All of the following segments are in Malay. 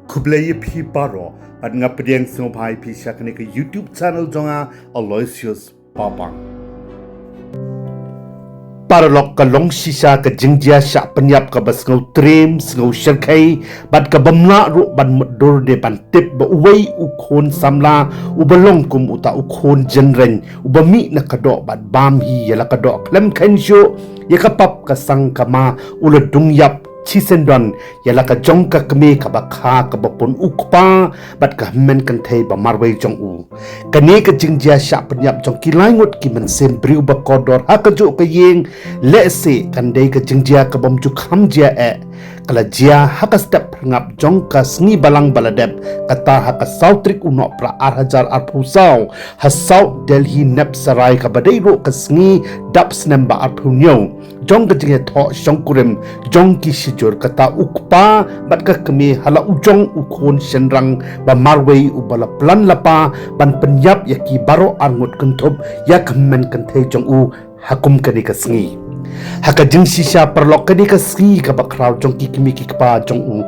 Kublai pi paro at nga pediang snobhai pi syakani ke YouTube channel jonga Aloysius Papang. Paralok ka long sisa ka jingjia sya penyap ka bas ngau trim ngau syarkai bat ka bamla ru ban mudur de ban tip ba uwei ukon samla ubalong kum uta ukon jenren ubami na kadok bat bam hi yala kadok klem kensyo yakapap ka sang kama uladung yap Cisendon yala ka jong ka kami ka bakha ka bapon ukpa bat ka men kan thei ba marwei jong u kani ka jingjia sha penyap jong kilai ngot ki men sem briu ba kodor ha ka ju ka yeng le se kan dei ka jingjia ka bom ju kham jia kala jia ha ka step ngap jong ka sngi balang baladep kata ha ka sautrik uno pra 8000 arphusau ha sau Delhi nep sarai ka badai ro ka sngi dap snem ba arphunyo jong ka jinge tho shongkurim jong ki jor kata ukpa bat ka kami hala ujong ukon senrang ba marwei ubala plan lapa ban penyap yaki baro arngut kentup ya kemen kenthe jong u hakum kani kasngi haka jing sisa perlok kani kasngi ka ba kraw jong ki kimi ki pa jong u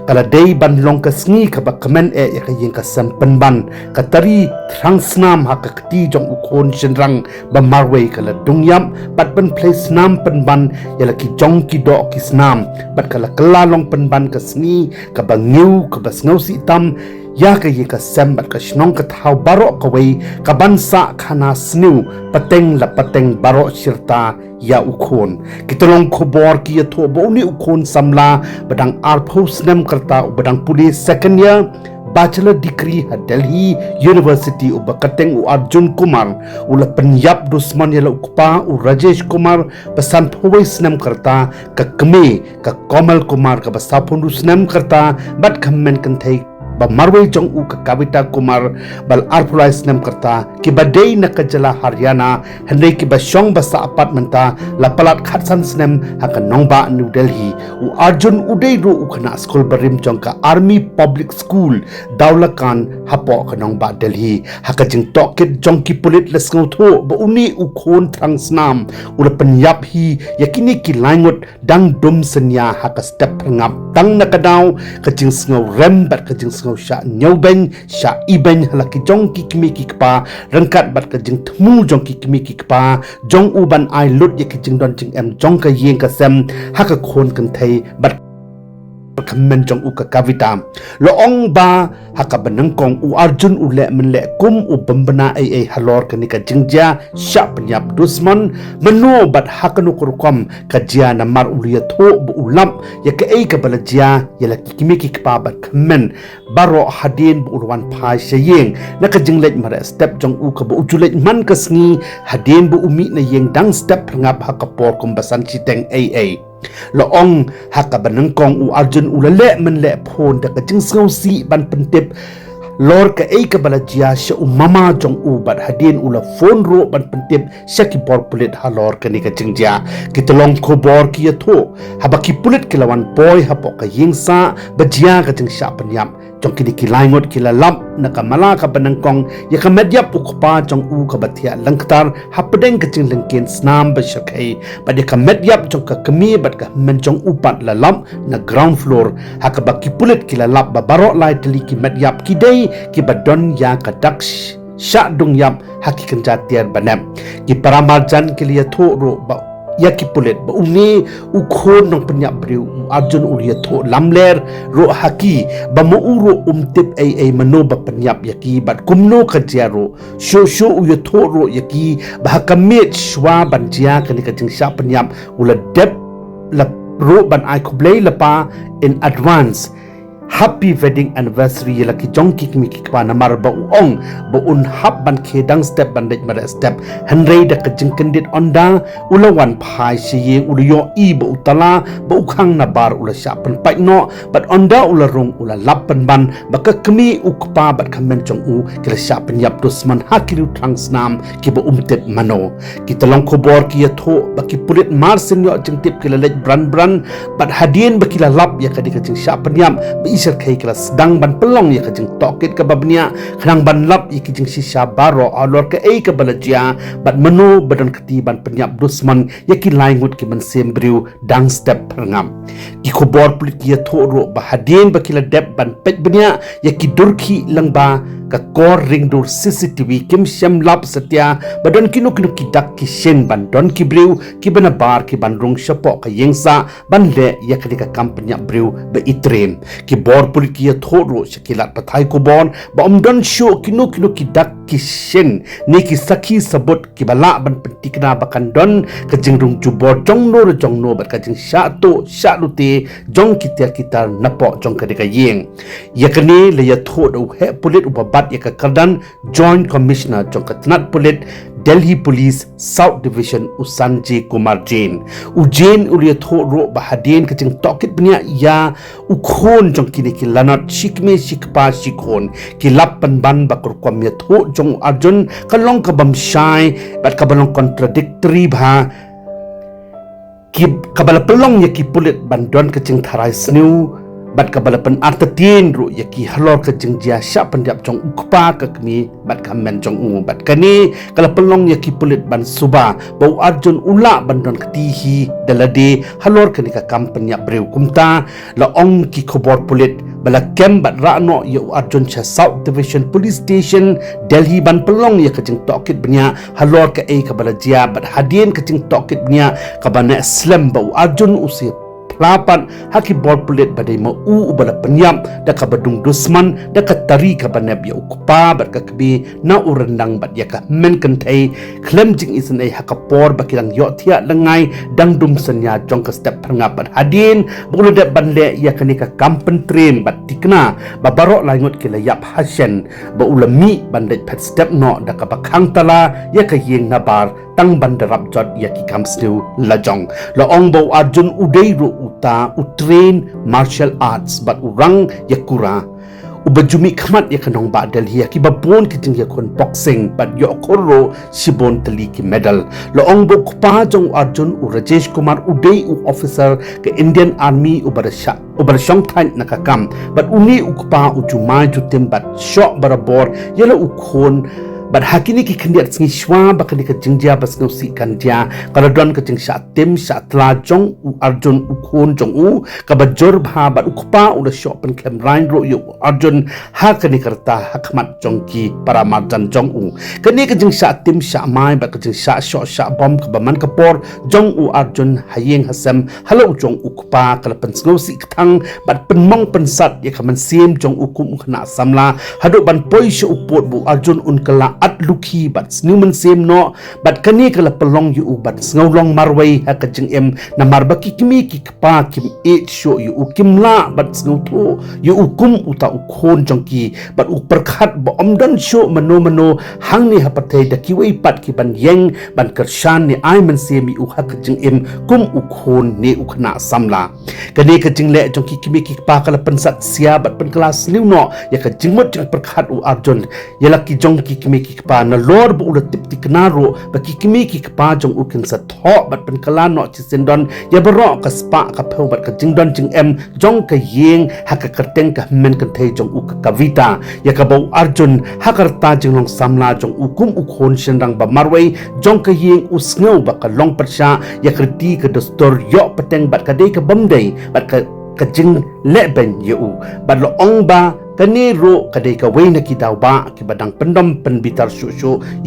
kala dei ban long kasngi ka ba kemen ya ka yeng ka sampen ban katari thrang snam haka kti jong ukon senrang ba marwei kala dungyam bat ban place nam penban yala ki jong ki do ki snam bat kala kala long penban ka sngi ka ba ngiu ka ba snau si tam ya ka ye ka sem bat ka shnong ka thau baro ka wei ka ban sa khana snu pateng la pateng baro shirta ya ukon kitolong khobor ki tho bo ni ukon samla badang arphos nem karta badang police second year bachelor degree ha Delhi University u bakateng u Arjun Kumar ula penyap dusman yala ukpa u Rajesh Kumar pesan phowai snem karta ka kme ka Komal Kumar ka basapun snem karta bat khammen kan thai ba marwei jong u ka Kavita Kumar bal arpulai snem karta ki badei na kajala Haryana handai ki ba shong ba sa apartment ta la palat khatsan snem ha ka nongba New Delhi u Arjun udai ru u khana school barim jong ka Army Public School Daulakan hapo ka nongba Delhi ha ka jing tokit jong ki pulit lesngau tho ba uni u khon thrang snam u la penyap hi yakini ki langot dang dum senya ha ka step ngap dang na kadaw ka jing sngo rem bat ka jing sha nyobeng sha ibeng halaki jong ki kimi ki pa rangkat bat ka jing thmu jong ki kimi ki pa jong u ban ai lut ye ki jing don jing em jong ka yeng ka sem ha ka khon kan thai bat khammen jong u ka Kavita lo ong ba haka banang kong u Arjun u le men le kum u bambana ai halor kani ka jingja sha penyap dusman meno bat hakanu kurkom ka jia na mar ulia tho bu ulam ya ka ai ka balajia ya la kimi ki pa bat khammen baro hadin bu urwan phai sheyeng na ka jinglej mara step jong u ka bu ujulej man ka sngi hadin bu umi na yeng dang step ngap haka por kum basan chiteng ai loong haka banang kong u Arjun ulale men le phon da ka jing sngau si ban pentip lor ka ei ka balajia sha umama jong u bat hadin ula phone ro ban pentip shaki bor pulit halor kani ka jingja kitolong khobor ki tho habaki pulit kilawan boy hapo ka yingsa bajia ka jing sha panyam jong kini ki laingot ki lalap na kamala ka banang kong ya ka medyap ukpa jong u ka bathia langtar hapdeng ka jing lengkin snam ba shakai ba de ka medyap jong ka kami bat ka men jong u pat lalap na ground floor haka baki pulit ki lalap ba baro lai teli ki medyap ki dei ki badon ya ka daksh sha dung yap haki kenja tiar banam ki paramarjan ki liya tho ro ba ya ki pulit ba uni u khon nong penyap briu Arjun ulia tho lamler ro haki ba mo uro tip ai mano ba penyap yaki bat kumno ka jaro sho u ya tho ro yaki ba hakamit shwa banjia kani ka jing sha penyap ula dep la ro ban ai kublei lapa in advance happy wedding anniversary yela ki jong ki kimi ki pa namar ba ong ba un hab ban khedang step ban dej mara step hanrei da ka jing kendit onda ulawan phai si ye ulyo i ba utala ba ukhang na bar ula sha pan pai no but onda ula rong ula lap pan ban ba ka kimi ukpa bat khamen jong u kila sha pan yap dusman hakiru thang snam ki ba umtet mano ki talong khobor ki tho ba ki pulit mar sin yo jing tip kila lej bran bat hadien ba kila lap ya ka di ka jing sha pan yam ba syarkai kelas sedang ban pelong ya kajing tokit ke babnya khanang ban lap ya kajing sisa baro alor ke ke balajia bat menu badan keti ban penyap dusman ya ki laingut ki ban sembriu dang step perngam ki khobor pulit ya thoro bahadien bakila dep ban pet benya ya ki durki langba ka kor ring dur CCTV kim syam lap setia badan kinu ki dak ki shen ban don ki briu ki bana bar ki ban rung syapok ka yengsa ban le ya ka kampanya briu be itrem ki bor pulit ki ya thoro shakilat pathai ko bon ba don show kinu ki dak ki shen ni ki saki sabut ki bala ban pentikna bakan don ka jingrung jubor jongno bat ka jing sha lute jong kita napok jong ka deka yeng ya kani le ya thodo he pulit ubabat ya ka kardan joint commissioner jong ka tnat pulit Delhi Police South Division Usanji Kumar Jain ujen ulia thoro bahadien kajing tokit benya ya ukhon jong kini ki lanat shikme shikpa shikhon ki lappan ban bakur kwamya tho jong arjun kalong kabam shai bat kabalong contradictory bha ki kabala pelong ya ki pulit bandon kajing tharai snu bat kabalapan artatin ru yaki halor ke jengjia sya pendiap jong ukpa ke kemi bat kamen jong bat kani kala pelong yaki pulit ban suba bau arjun ula bandon ketihi dalade halor ke nika kampenya breu kumta la ong ki khobor pulit bala kem bat rano yu arjun cha South Division Police Station Delhi ban pelong ya kajing tokit benya halor ke kabala jia bat hadien kajing tokit benya kabana slam bau arjun usip lapan haki bor pulit badai mau ubala penyam da ka badung dusman da ka tari ka banab ya ukpa bat ka kbi na urendang bat ya ka men kentai klem jing isen ai hakapor bakilang yo thia lengai dang dum senya jong ka step pernga bat hadin bulu da banle ya ka ni ka kampen train bat tikna ba barok langut ki layap hasyen ba ulami bandai pet step no da ka bakhang tala ya ka yeng na bar tang bandarap jot ya ki kamstiu lajong la ong bo arjun udai ru uta utrain martial arts bat urang yakura ubajumi khamat ya kanong ba Delhi ki babon ki jing ya kon boxing bat yo korro sibon tali ki medal la ong bo khpa jong arjun u Rajesh Kumar udai u officer ke Indian Army ubarasha ubarashong thain nakakam bat uni ukpa ujumai jutem bat shot barabor yela ukhon bat hakini ki khendiat singi shwa bakani ka jingjia bas ngau si kan dia kala don ka jing sha tem sha tla jong u arjun u khon jong u ka bajor bha bat ukpa u da shop pen klem rain ro yu arjun ha kani karta hakmat jong ki para marjan jong u kani ka jing sha tem sha mai ba ka jing sha sho sha bom ka baman ka por jong u arjun hayeng hasam halo jong ukpa kala pen ngau si thang bat pen mong pen sat ya kaman sim jong u kum khna samla hado ban poi shu upot bu arjun un kala at lukhi bat snuman sem no bat kani kala pelong yu bat ngolong marwai ha ka jing em na marbaki kimi ki kpa kim e sho yu kim la bat ngau tho yu kum uta ukhon jongki bat uperkhat ba omdan sho mano hang ni ha pathai da ki wei pat ki ban yeng ban kershan ni ai man se mi u ha ka jing em kum ukhon ne ukhna samla kani ka jing le jongki kimi ki kpa kala pensat sia bat pen kelas liu no ya ka jing mot jing perkhat u arjun yala ki jongki kimi ki kpa na lor bu ulat tip tiknaro ba ki kimi ki kpa jong ukin sa tho bat pen kala no chi sendon ya baro ka spa ka phau bat ka jingdon jing em jong ka yeng ha ka kerteng ka men kan thei jong u ka kavita ya ka bau arjun ha karta jing long samla jong ukum ukhon shendang ba marwai jong ka yeng usngau ba ka long patsha ya kriti ka dostor yo pateng bat ka dei ka bamdei bat ka jing leben yu bat lo ong ba kani ro kadai ka wei na ki daw ba ki badang pendom penbitar shu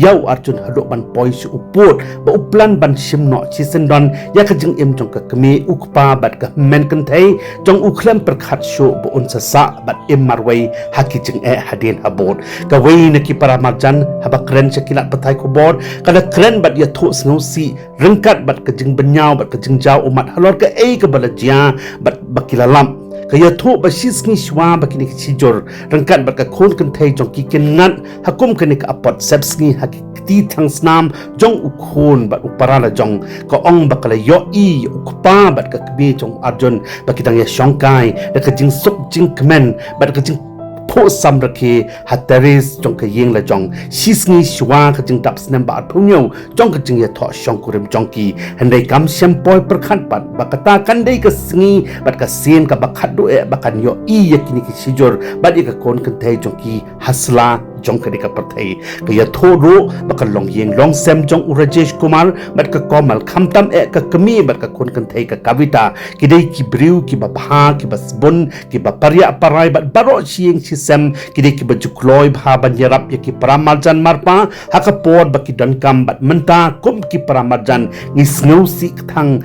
yau arjun hadok ban poi su uput ba uplan ban shimno chi sendon ya ka jing em jong ka kemi ukpa bat ka men kan thai jong ukhlem perkhat shu ba un sa bat em marwai haki jing e hadin habot ka wei na ki para marjan haba kren shakilat pathai ko bor kada kren bat ya tho snau si rengkat bat ka jing benyau bat ka jing jaw umat halor ka ka balajia bat bakilalam kaya tho basis ni shwa bakini chijor rangkat bat ka khon kan thai jong ki ken ngat hakum kan ka apot seps ni hakiti thang snam jong u khon bat uparala jong ka ong bakala yo i ukpa bat ka kbe jong arjun bakitang ya shongkai da ka jing sok jing kmen bat ka jing po sam rakhe hataris jong ka yeng la jong shisngi shwa ka jing dap snam ba phunyo jong ka jing ya tho shong kurim jong ki handai kam syam poi perkhan pat bakata kandai ka sngi bat ka sen ka bakhat do e bakan yo I yakini ki sijor bat ka kon kan thai jong ki hasla jong ka dika parthai ka ya thoru bakal long yeng long sem jong Rajesh Kumar bat ka komal khamtam e ka kami bat ka kon kan thai ka kavita kidai ki briu ki babha ki basbun ki baparya parai bat baro chieng chisem kidai ki bajukloi bha ban yarap ya ki paramarjan marpa haka pod baki dan kam bat menta kum ki paramarjan ngisngau si thang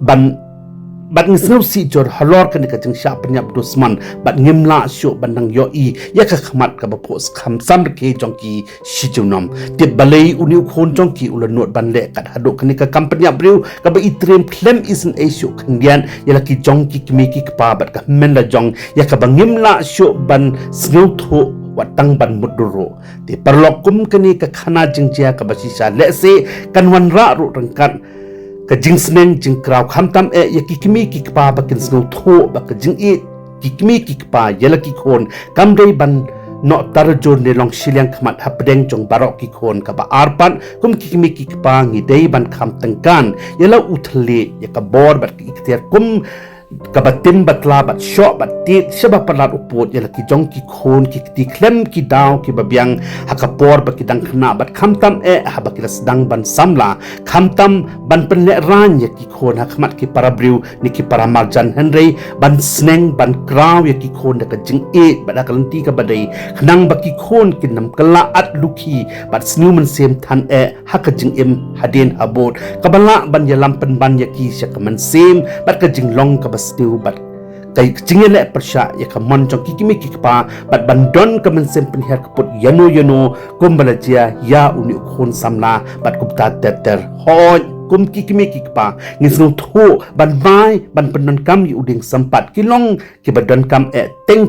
ban bat ngisngau si jor halor kan ka jing sha penyap dusman bat ngimla syo bandang yo I ya ka khmat ka bapos kham sam ke jongki sijunom te balei uni khon jongki ulanot ban le kat hado kan ka kampanya breu ka ba itrem klem isen a syo khandian ya la ki jongki kimi ki pa bat ka men la jong ya ka bangimla syo ban sneu tho watang ban muduro te perlokum kani ka khana jingjia ka basisa le se kanwan ra ru rangkan ka jing sneng jing kraw khamtam e ya kikimi kikpa bakin snow tho ba ka jing e kikimi kikpa yala ki khon kamdei ban no tarjur ne long silyang khmat hapdeng jong barok ki khon ka ba arpan kum kikimi kikpa ngi dei ban kham tangkan yala uthle ya ka bor bat ki iktiar kum kabatim batla bat shop bat tit seba palat upot yala ki jong ki khon ki ti klem ki daw ki babyang hakapor ba ki dang khna bat khamtam e haba ki sedang ban samla khamtam ban penle ran ya ki khon hakmat ki parabriu ni ki paramarjan henry ban sneng ban kraw ya ki khon da ka jing e bat akalanti ka badai khnang ba ki khon ki nam kala at luki bat snu man sem than e haka jing im haden abot kabala ban yalam pen ban ya ki syakaman sem bat ka jing long ka still but kai chingele persha ya kamon jong kikimi kikpa bat bandon kamen sem penher kaput yano kumbalajia ya uni khon samla bat kupta ter hoj kum kikimi kikpa ngisnu tho ban mai ban pendon kam yu ding sempat kilong ki badon kam e teng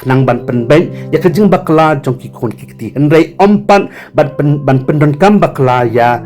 nang ban pen ben ya kajing bakla jong ki khon kikti henrei ompan ban pendon kam bakla ya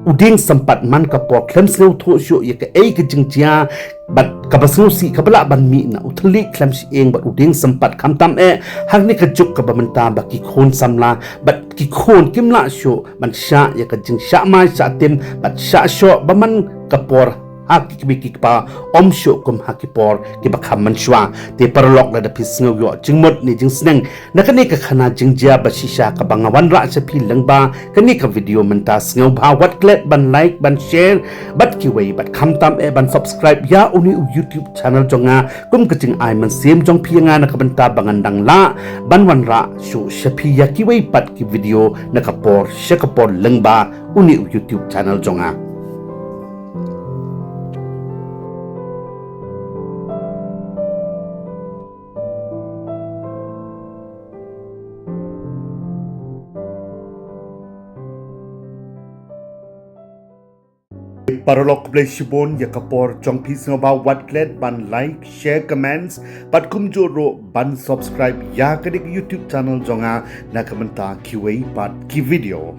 uding sempat man ka por klem snu tho shu ya ka ei kajing chia bat kabasnu si kabala ban mi na uthli klem si eng bat uding sempat kamtam e hangni ka juk ka bamenta ba ki khon samla bat ki khon kimla shu man sha ya ka jing sha mai sa tim bat sha sho baman ka por haki kibiki pa om shu kum haki por ki bakham man shwa te parlok la da pisngo yo jingmot ni jing sneng na kani ka khana jingjia ba shisha ka bangawan ra sa phi langba kani ka video menta sngo ba wat klet ban like ban share bat ki wei bat kham tam e ban subscribe ya uni YouTube channel jonga kum ka jing ai man sem jong phi nga na ka banta bangandang la ban wan ra shu shapi ya ki wei pat ki video na ka por shakapor langba uni YouTube channel jonga Paralok play shibon ya kapor jong pis ngaba watlet ban like share comments pat kum joro ban subscribe ya kadik YouTube channel jonga na kamenta kiwei pat ki video